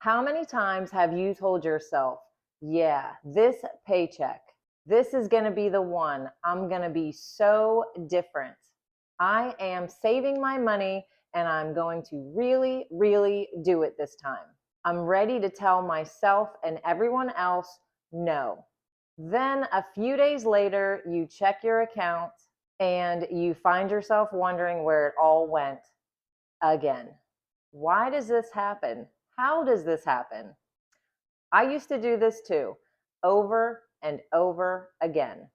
How many times have you told yourself, yeah, this paycheck, this is going to be the one. I'm going to be so different. I am saving my money and I'm going to really, really do it this time. I'm ready to tell myself and everyone else no. Then a few days later, you check your account and you find yourself wondering where it all went again. Why does this happen? How does this happen? I used to do this too, over and over again.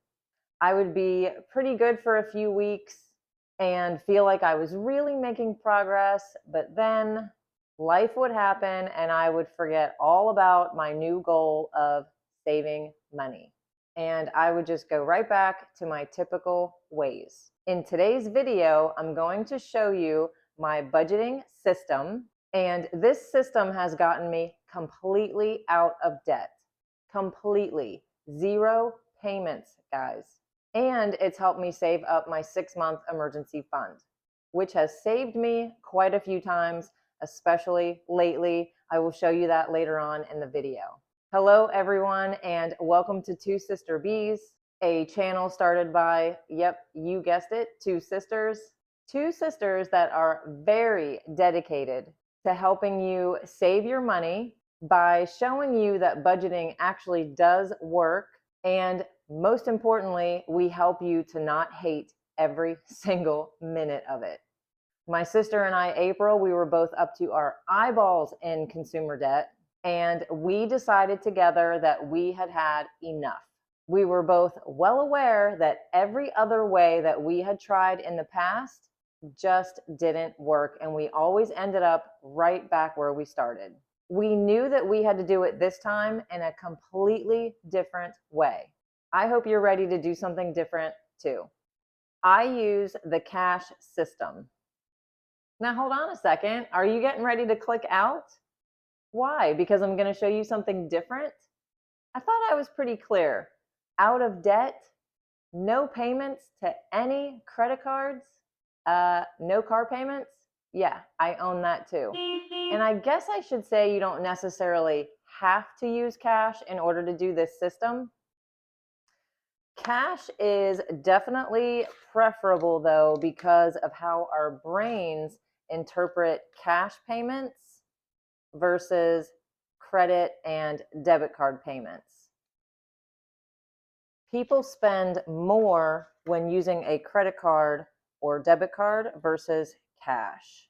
I would be pretty good for a few weeks and feel like I was really making progress, but then life would happen and I would forget all about my new goal of saving money. And I would just go right back to my typical ways. In today's video, I'm going to show you my budgeting system, and this system has gotten me completely out of debt. Completely. Zero payments, guys. And it's helped me save up my 6-month emergency fund, which has saved me quite a few times, especially lately. I will show you that later on in the video. Hello, everyone, and welcome to Two Sister Bees, a channel started by, yep, you guessed it, two sisters that are very dedicated to helping you save your money by showing you that budgeting actually does work. And most importantly, we help you to not hate every single minute of it. My sister and I, April, we were both up to our eyeballs in consumer debt, and we decided together that we had had enough. We were both well aware that every other way that we had tried in the past just didn't work, and we always ended up right back where we started. We knew that we had to do it this time in a completely different way. I hope you're ready to do something different too. I use the cash system. Now hold on a second. Are you getting ready to click out? Why? Because I'm going to show you something different? I thought I was pretty clear. Out of debt, no payments to any credit cards, no car payments. Yeah, I own that too. And I guess I should say you don't necessarily have to use cash in order to do this system. Cash is definitely preferable though, because of how our brains interpret cash payments versus credit and debit card payments. People spend more when using a credit card or debit card versus cash.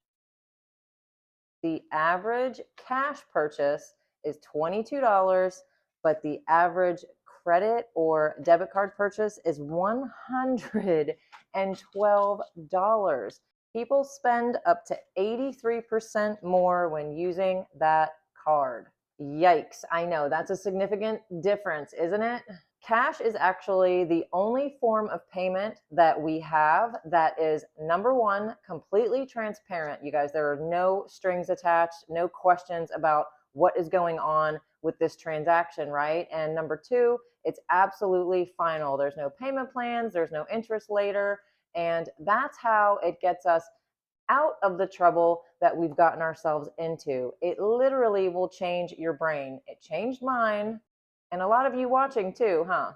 The average cash purchase is $22, but the average credit or debit card purchase is $112. People spend up to 83% more when using that card. Yikes, I know, that's a significant difference, isn't it? Cash is actually the only form of payment that we have that is, number one, completely transparent. You guys, there are no strings attached, no questions about what is going on with this transaction, right? And number two, it's absolutely final. There's no payment plans, there's no interest later, and that's how it gets us out of the trouble that we've gotten ourselves into. It literally will change your brain. It changed mine. And a lot of you watching too, huh?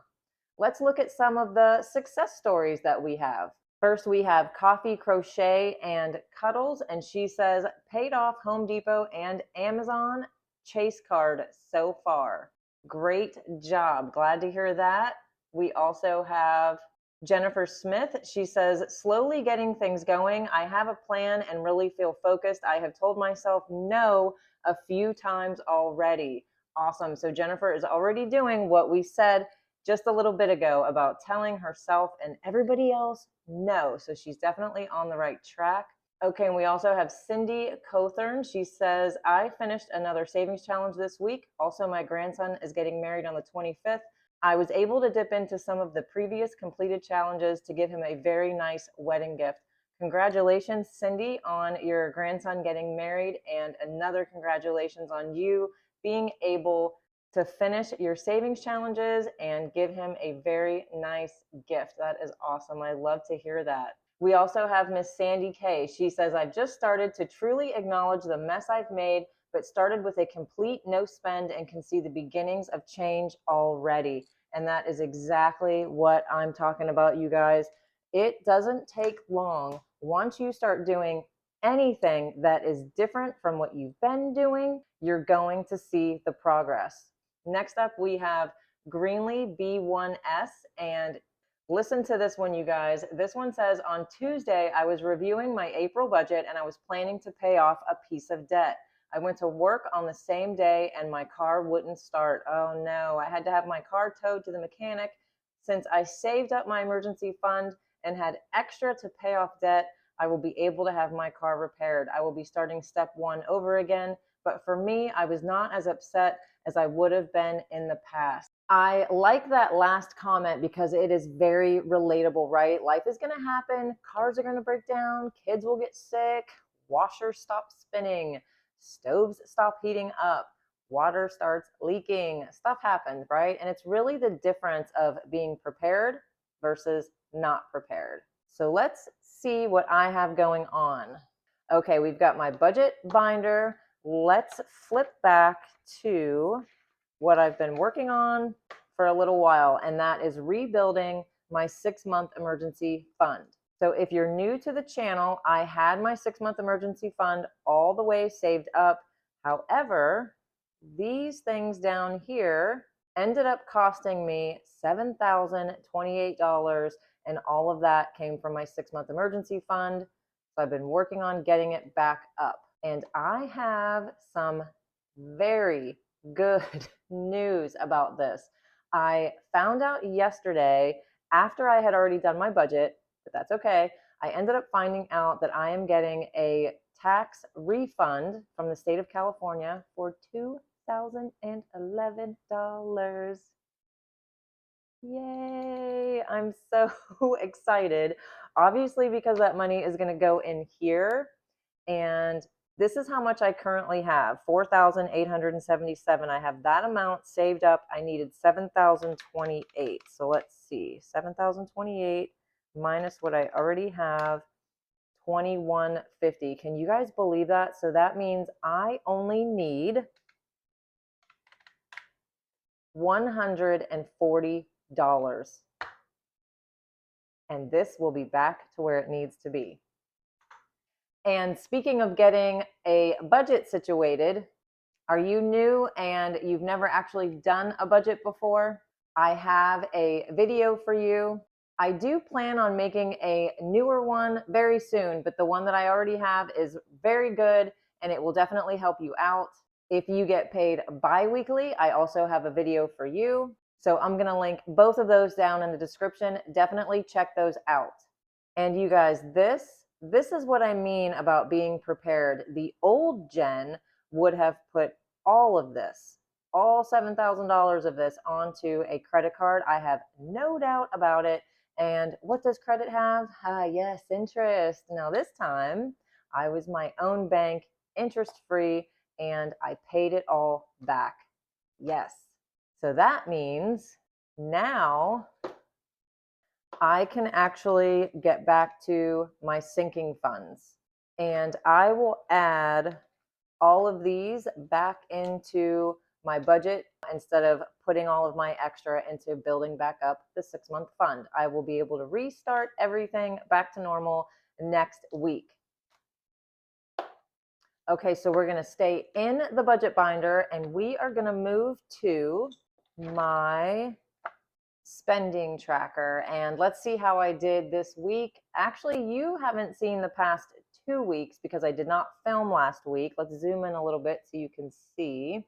Let's look at some of the success stories that we have. First, we have Coffee, Crochet, and Cuddles, and she says, paid off Home Depot and Amazon Chase card so far. Great job. Glad to hear that. We also have Jennifer Smith. She says, slowly getting things going. I have a plan and really feel focused. I have told myself no a few times already. Awesome. So Jennifer is already doing what we said just a little bit ago about telling herself and everybody else no. So she's definitely on the right track. Okay, and we also have Cindy Cothern. She says, I finished another savings challenge this week. Also, my grandson is getting married on the 25th. I was able to dip into some of the previous completed challenges to give him a very nice wedding gift. Congratulations, Cindy, on your grandson getting married, and another congratulations on you being able to finish your savings challenges and give him a very nice gift. That is awesome. I love to hear that. We also have Miss Sandy K. She says, I've just started to truly acknowledge the mess I've made but started with a complete no spend and can see the beginnings of change already. And that is exactly what I'm talking about, you guys. It doesn't take long. Once you start doing anything that is different from what you've been doing, you're going to see the progress. Next up, we have Greenlee B1S, and listen to this one, you guys. This one says, on Tuesday, I was reviewing my April budget and I was planning to pay off a piece of debt. I went to work on the same day and my car wouldn't start. Oh no, I had to have my car towed to the mechanic. Since I saved up my emergency fund and had extra to pay off debt, I will be able to have my car repaired. I will be starting step one over again. But for me, I was not as upset as I would have been in the past. I like that last comment because it is very relatable, right? Life is going to happen. Cars are going to break down. Kids will get sick. Washers stop spinning. Stoves stop heating up. Water starts leaking. Stuff happens, right? And it's really the difference of being prepared versus not prepared. So let's see what I have going on. Okay, we've got my budget binder. Let's flip back to what I've been working on for a little while, and that is rebuilding my 6-month emergency fund. So if you're new to the channel, I had my 6-month emergency fund all the way saved up. However, these things down here ended up costing me $7,028, and all of that came from my 6-month emergency fund. So I've been working on getting it back up. And I have some very good news about this. I found out yesterday, after I had already done my budget, but that's okay. I ended up finding out that I am getting a tax refund from the state of California for $2,011. Yay! I'm so excited. Obviously, because that money is going to go in here, and this is how much I currently have, $4,877. I have that amount saved up. I needed $7,028. So let's see, $7,028 minus what I already have, $2,150. Can you guys believe that? So that means I only need $140. And this will be back to where it needs to be. And speaking of getting a budget situated, are you new and you've never actually done a budget before? I have a video for you. I do plan on making a newer one very soon, but the one that I already have is very good and it will definitely help you out. If you get paid bi-weekly, I also have a video for you. So I'm going to link both of those down in the description. Definitely check those out. And you guys, this is what I mean about being prepared. The old Jen would have put all of this, all $7,000 of this onto a credit card. I have no doubt about it. And what does credit have? Yes, interest. Now this time I was my own bank, interest-free, and I paid it all back. Yes. So that means now I can actually get back to my sinking funds, and I will add all of these back into my budget instead of putting all of my extra into building back up the 6-month fund. I will be able to restart everything back to normal next week. Okay, so we're going to stay in the budget binder and we are going to move to my spending tracker, and let's see how I did this week. Actually, you haven't seen the past 2 weeks because I did not film last week. Let's zoom in a little bit so you can see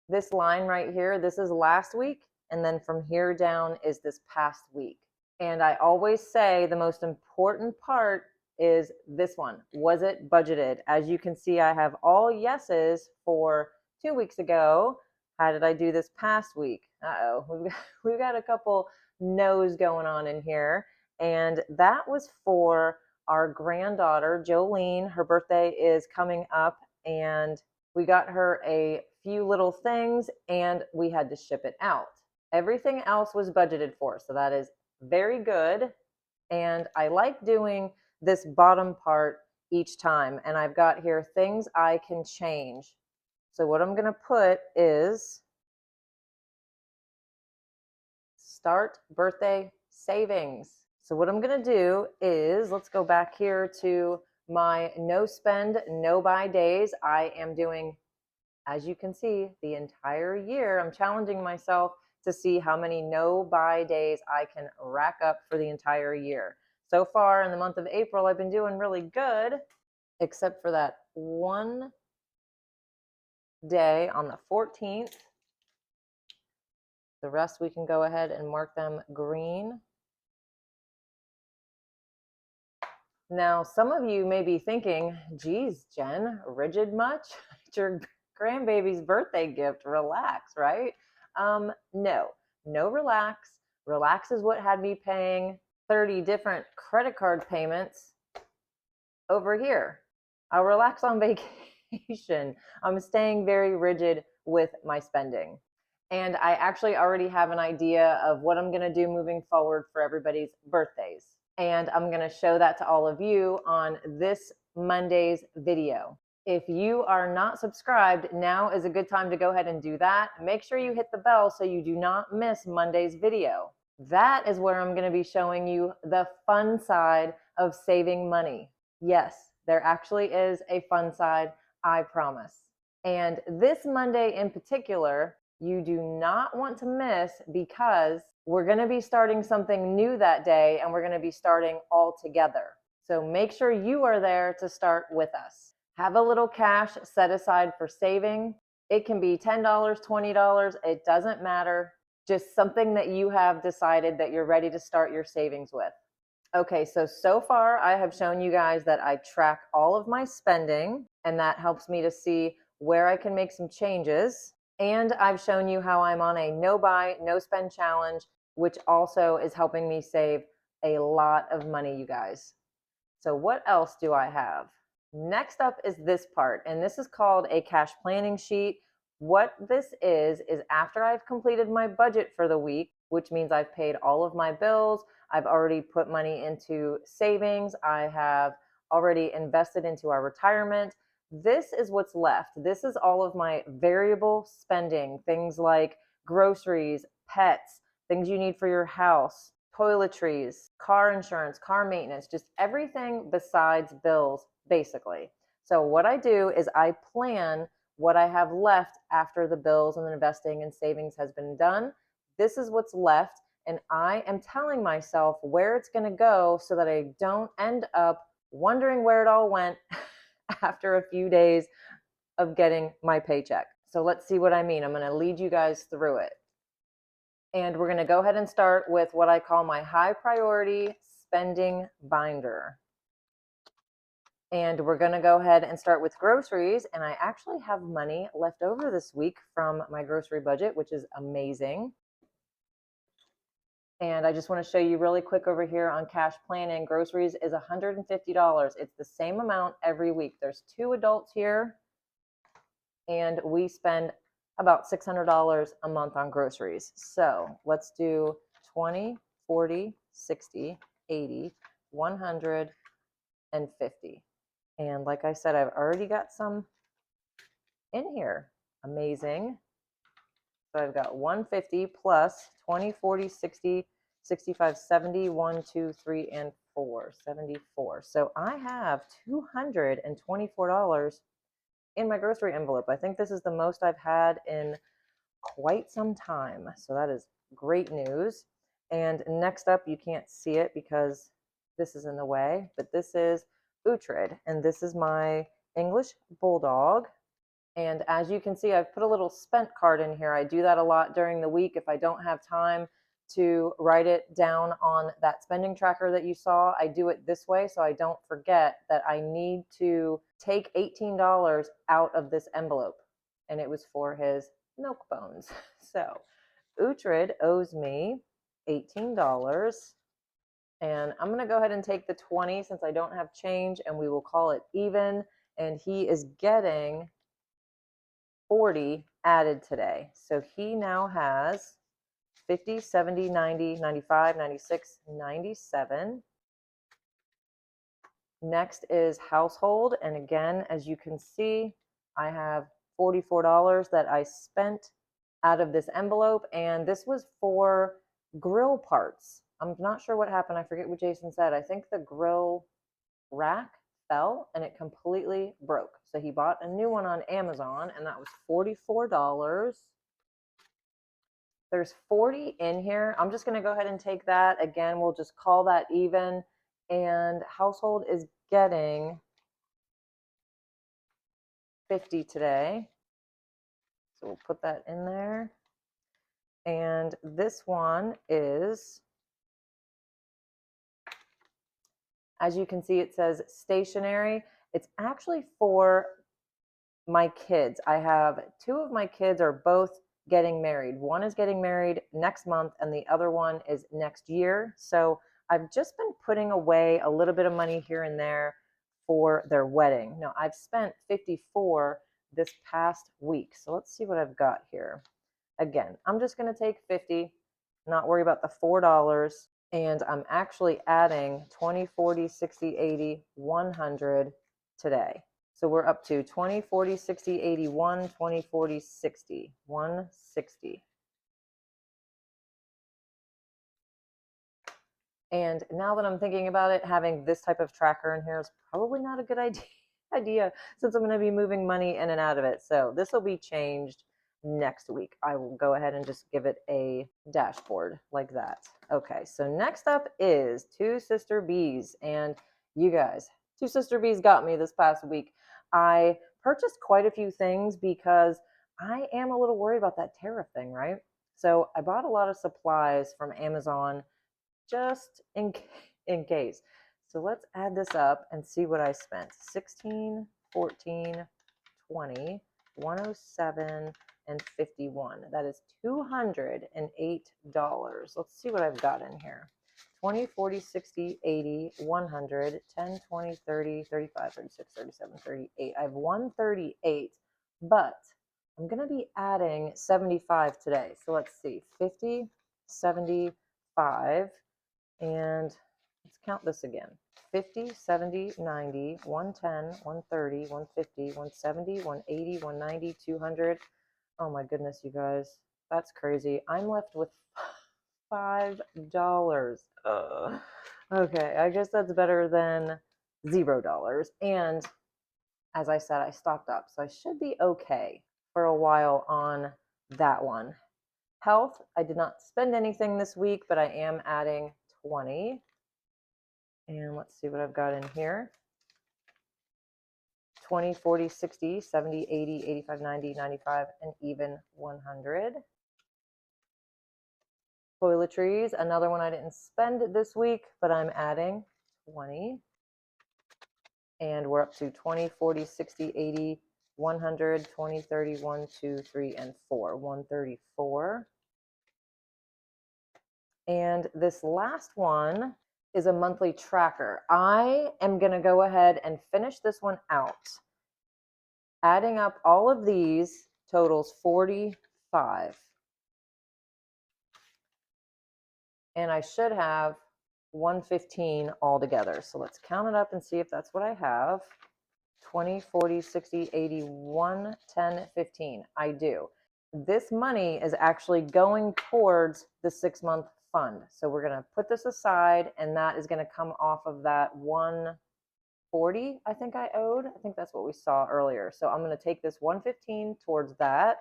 this line right here. This is last week, and then from here down is this past week. And I always say the most important part is this one. Was it budgeted? As you can see, I have all yeses for 2 weeks ago. How did I do this past week? We've got a couple no's going on in here. And that was for our granddaughter, Jolene. Her birthday is coming up and we got her a few little things and we had to ship it out. Everything else was budgeted for, so that is very good. And I like doing this bottom part each time. And I've got here things I can change. So what I'm going to put is start birthday savings. So what I'm going to do is, let's go back here to my no spend, no buy days. I am doing, as you can see, the entire year. I'm challenging myself to see how many no buy days I can rack up for the entire year. So far in the month of April, I've been doing really good, except for that one day on the 14th. The rest we can go ahead and mark them green. Now, some of you may be thinking, geez, Jen, rigid much? It's your grandbaby's birthday gift. Relax, right? No relax. Relax is what had me paying 30 different credit card payments over here. I'll relax on vacation. I'm staying very rigid with my spending. And I actually already have an idea of what I'm going to do moving forward for everybody's birthdays. And I'm going to show that to all of you on this Monday's video. If you are not subscribed, now is a good time to go ahead and do that. Make sure you hit the bell so you do not miss Monday's video. That is where I'm going to be showing you the fun side of saving money. Yes, there actually is a fun side, I promise. And this Monday in particular, you do not want to miss, because we're going to be starting something new that day, and we're going to be starting all together. So make sure you are there to start with us. Have a little cash set aside for saving. It can be $10, $20, it doesn't matter. Just something that you have decided that you're ready to start your savings with. Okay, so far I have shown you guys that I track all of my spending, and that helps me to see where I can make some changes. And I've shown you how I'm on a no buy, no spend challenge, which also is helping me save a lot of money, you guys. So what else do I have? Next up is this part, and this is called a cash planning sheet. What this is after I've completed my budget for the week, which means I've paid all of my bills, I've already put money into savings, I have already invested into our retirement. This is what's left. This is all of my variable spending, things like groceries, pets, things you need for your house, toiletries, car insurance, car maintenance, just everything besides bills, basically. So what I do is I plan what I have left after the bills and the investing and savings has been done. This is what's left, and I am telling myself where it's going to go so that I don't end up wondering where it all went after a few days of getting my paycheck. So let's see what I mean. I'm going to lead you guys through it. And we're going to go ahead and start with what I call my high priority spending binder. And we're going to go ahead and start with groceries. And I actually have money left over this week from my grocery budget, which is amazing. And I just want to show you really quick over here on cash planning. Groceries is $150. It's the same amount every week. There's 2 adults here, and we spend about $600 a month on groceries. So let's do 20, 40, 60, 80, 100, and 50. And like I said, I've already got some in here. Amazing. So I've got 150 plus 20, 40, 60, 65, 70, 1, 2, 3, and 4, 74. So I have $224 in my grocery envelope. I think this is the most I've had in quite some time. So that is great news. And next up, you can't see it because this is in the way, but this is Uhtred, and this is my English Bulldog. And as you can see, I've put a little spent card in here. I do that a lot during the week if I don't have time to write it down on that spending tracker that you saw. I do it this way so I don't forget that I need to take $18 out of this envelope. And it was for his milk bones. So Uhtred owes me $18. And I'm going to go ahead and take the 20 since I don't have change, and we will call it even. And he is getting 40 added today. So he now has 50, 70, 90, 95, 96, 97. Next is household. And again, as you can see, I have $44 that I spent out of this envelope, and this was for grill parts. I'm not sure what happened. I forget what Jason said. I think the grill rack fell and it completely broke. So he bought a new one on Amazon, and that was $44. There's 40 in here. I'm just going to go ahead and take that. Again, we'll just call that even. And household is getting 50 today. So we'll put that in there. And this one is, as you can see, it says stationery. It's actually for my kids. I have two of my kids are both getting married. One is getting married next month and the other one is next year. So I've just been putting away a little bit of money here and there for their wedding. Now I've spent $54 this past week. So let's see what I've got here. Again, I'm just going to take 50, not worry about the $4. And I'm actually adding 20, 40, 60, 80, 100 today. So we're up to 20, 40, 60, 81, 20, 40, 60, 160. And now that I'm thinking about it, having this type of tracker in here is probably not a good idea since I'm going to be moving money in and out of it. So this will be changed next week. I will go ahead and just give it a dashboard like that. Okay, so next up is Two Sister Bees. And you guys, Two Sister Bees got me this past week. I purchased quite a few things because I am a little worried about that tariff thing, right? So I bought a lot of supplies from Amazon just in case. So let's add this up and see what I spent. 16, 14, 20, 107, and 51. That is $208. Let's see what I've got in here. 20, 40, 60, 80, 100, 10, 20, 30, 35, 36, 37, 38. I have 138, but I'm going to be adding 75 today. So let's see, 50, 75, and let's count this again. 50, 70, 90, 110, 130, 150, 170, 180, 190, 200. Oh my goodness, you guys. That's crazy. I'm left with $5. Okay, I guess that's better than $0. And as I said, I stocked up, so I should be okay for a while on that one. Health, I did not spend anything this week, but I am adding 20. And let's see what I've got in here. 20, 40, 60, 70, 80, 85, 90, 95, and even 100. Toiletries, another one I didn't spend this week, but I'm adding 20. And we're up to 20, 40, 60, 80, 100, 20, 30, 1, 2, 3, and 4. 134. And this last one is a monthly tracker. I am going to go ahead and finish this one out. Adding up all of these totals 45. And I should have 115 altogether. So let's count it up and see if that's what I have. 20, 40, 60, 80, 110, 15. I do. This money is actually going towards the 6-month fund. So we're going to put this aside, and that is going to come off of that 140 I think I owed. I think that's what we saw earlier. So I'm going to take this 115 towards that,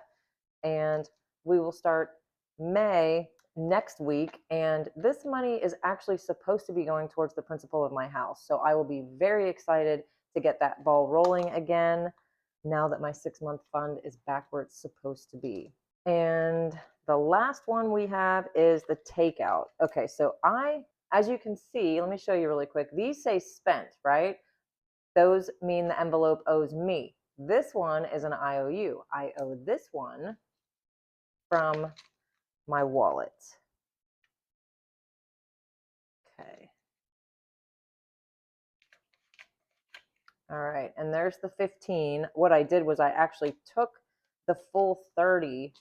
and we will start May next week. And this money is actually supposed to be going towards the principal of my house. So I will be very excited to get that ball rolling again now that my 6-month fund is back where it's supposed to be. And the last one we have is the takeout. Okay, so as you can see, let me show you really quick. These say spent, right? Those mean the envelope owes me. This one is an IOU. I owe this one from my wallet. Okay. All right, and there's the 15. What I did was I actually took the full 30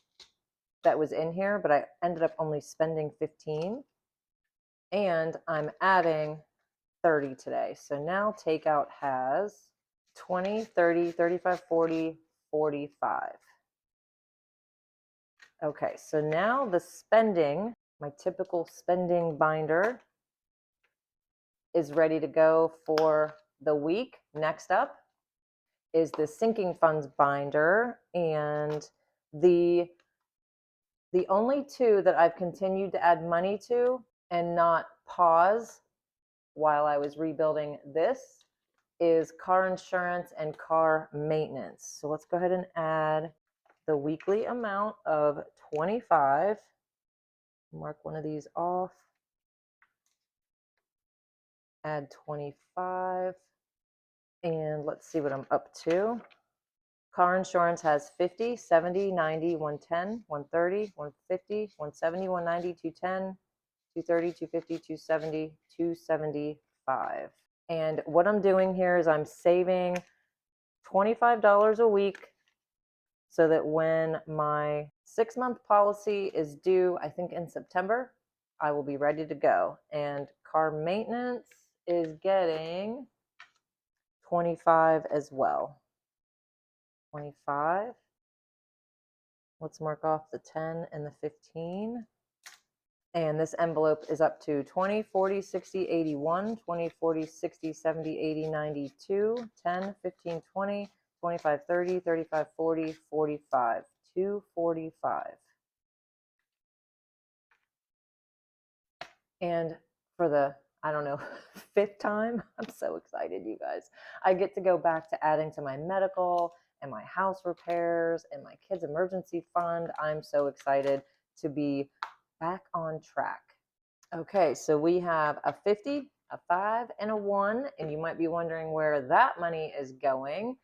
that was in here, but I ended up only spending 15. And I'm adding 30 today. So now takeout has 20, 30, 35, 40, $245. Okay, so now the spending, my typical spending binder, is ready to go for the week. Next up is the sinking funds binder, and the only two that I've continued to add money to and not pause while I was rebuilding this is car insurance and car maintenance. So let's go ahead and add the weekly amount of 25. Mark one of these off. Add 25. And let's see what I'm up to. Car insurance has 50, 70, 90, 110, 130, 150, 170, 190, 210, 230, 250, 270, 275. And what I'm doing here is I'm saving $25 a week so that when my 6-month policy is due, I think in September, I will be ready to go. And car maintenance is getting 25 as well. 25. Let's mark off the 10 and the 15. And this envelope is up to 20, 40, 60, 81, 20, 40, 60, 70, 80, 92, 10, 15, 20, 25, 30, 35, 40, 45, 245. And for the, I don't know, 5th time, I'm so excited, you guys. I get to go back to adding to my medical and my house repairs and my kids' emergency fund. I'm so excited to be back on track. Okay, so we have a 50, a 5, and a 1, and you might be wondering where that money is going.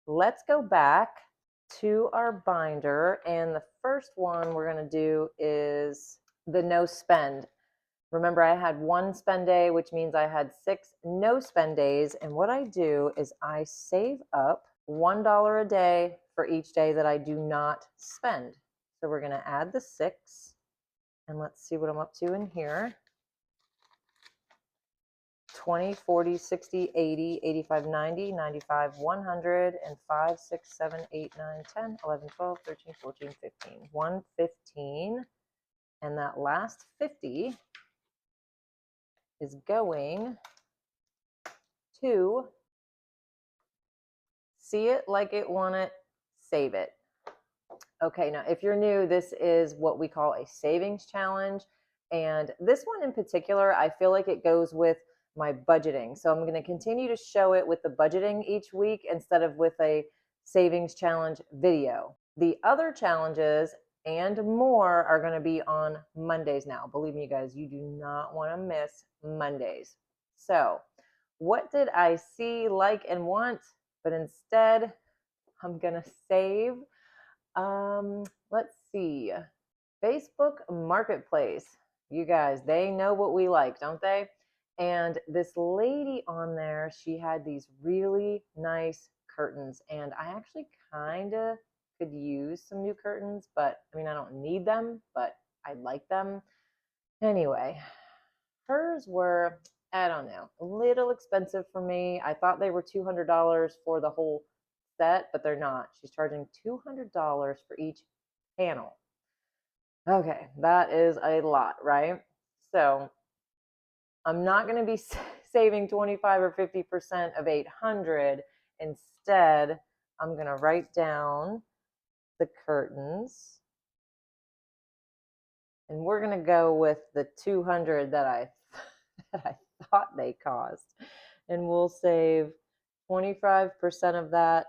Let's go back to our binder, and the first one we're going to do is the no spend. Remember, I had 1 spend day, which means I had 6 no spend days, and what I do is I save up $1 a day for each day that I do not spend. So we're going to add the 6. And let's see what I'm up to in here. 20, 40, 60, 80, 85, 90, 95, 100, and 5, 6, 7, 8, 9, 10, 11, 12, 13, 14, 15. 115. And that last 50 is going to see it like it, want it, save it. Okay, now if you're new, this is what we call a savings challenge. And this one in particular, I feel like it goes with my budgeting. So I'm going to continue to show it with the budgeting each week instead of with a savings challenge video. The other challenges and more are going to be on Mondays now. Believe me, you guys, you do not want to miss Mondays. So what did I see, like, and want? But instead, I'm going to save. Let's see. Facebook Marketplace. You guys, they know what we like, don't they? And this lady on there, she had these really nice curtains, and I actually kind of could use some new curtains, but I mean, I don't need them, but I like them. Anyway, hers were, I don't know, a little expensive for me. I thought they were $200 for the whole set, but they're not. She's charging $200 for each panel. Okay, that is a lot, right? So I'm not going to be saving 25 or 50% of 800. Instead, I'm going to write down the curtains, and we're going to go with the 200 that I thought they cost, and we'll save 25% of that,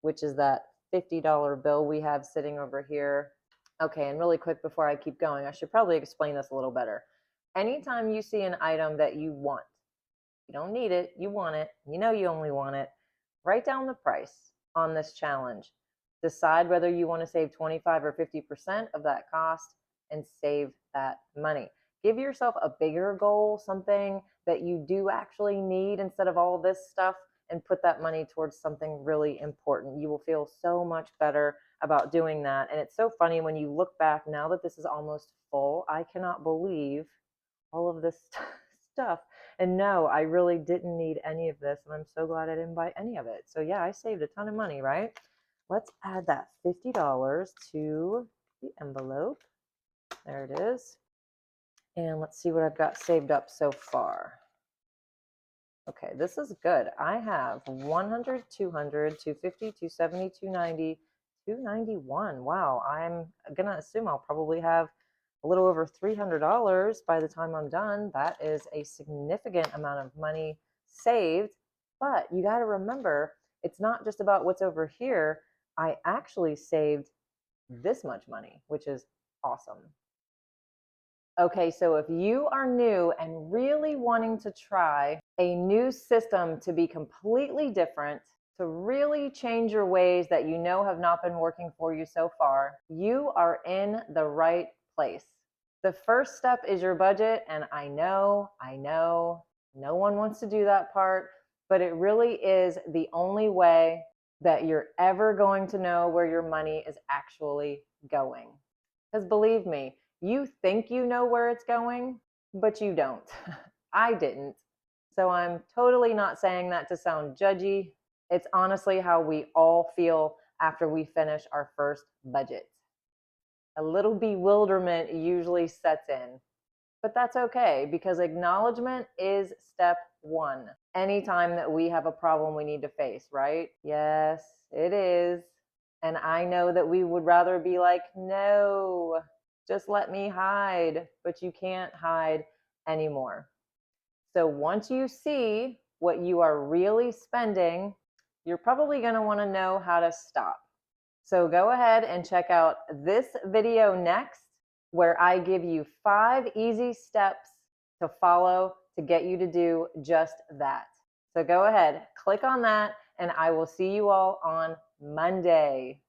which is that $50 bill we have sitting over here. Okay, and really quick before I keep going, I should probably explain this a little better. Anytime you see an item that you want, you don't need it, you want it, you know you only want it, write down the price on this challenge. Decide whether you want to save 25 or 50% of that cost and save that money. Give yourself a bigger goal, something that you do actually need instead of all this stuff, and put that money towards something really important. You will feel so much better about doing that. And it's so funny when you look back now that this is almost full. I cannot believe all of this stuff. And no, I really didn't need any of this. And I'm so glad I didn't buy any of it. So yeah, I saved a ton of money, right? let's add that $50 to the envelope. There it is. And let's see what I've got saved up so far. Okay, this is good. I have 100, 200, 250, 270, 290, 291. Wow, I'm going to assume I'll probably have a little over $300 by the time I'm done. That is a significant amount of money saved. But you got to remember, it's not just about what's over here. I actually saved this much money, which is awesome. Okay, so if you are new and really wanting to try a new system to be completely different, to really change your ways that you know have not been working for you so far, you are in the right place. The first step is your budget, and I know, no one wants to do that part, but it really is the only way that you're ever going to know where your money is actually going. Because believe me, you think you know where it's going, but you don't. I didn't. So I'm totally not saying that to sound judgy. It's honestly how we all feel after we finish our first budget. A little bewilderment usually sets in, but that's okay because acknowledgement is step one. Anytime that we have a problem we need to face, right? Yes, it is. And I know that we would rather be like, no, just let me hide, but you can't hide anymore. So once you see what you are really spending, you're probably going to want to know how to stop. So go ahead and check out this video next, where I give you 5 easy steps to follow to get you to do just that. So go ahead, click on that, and I will see you all on Monday.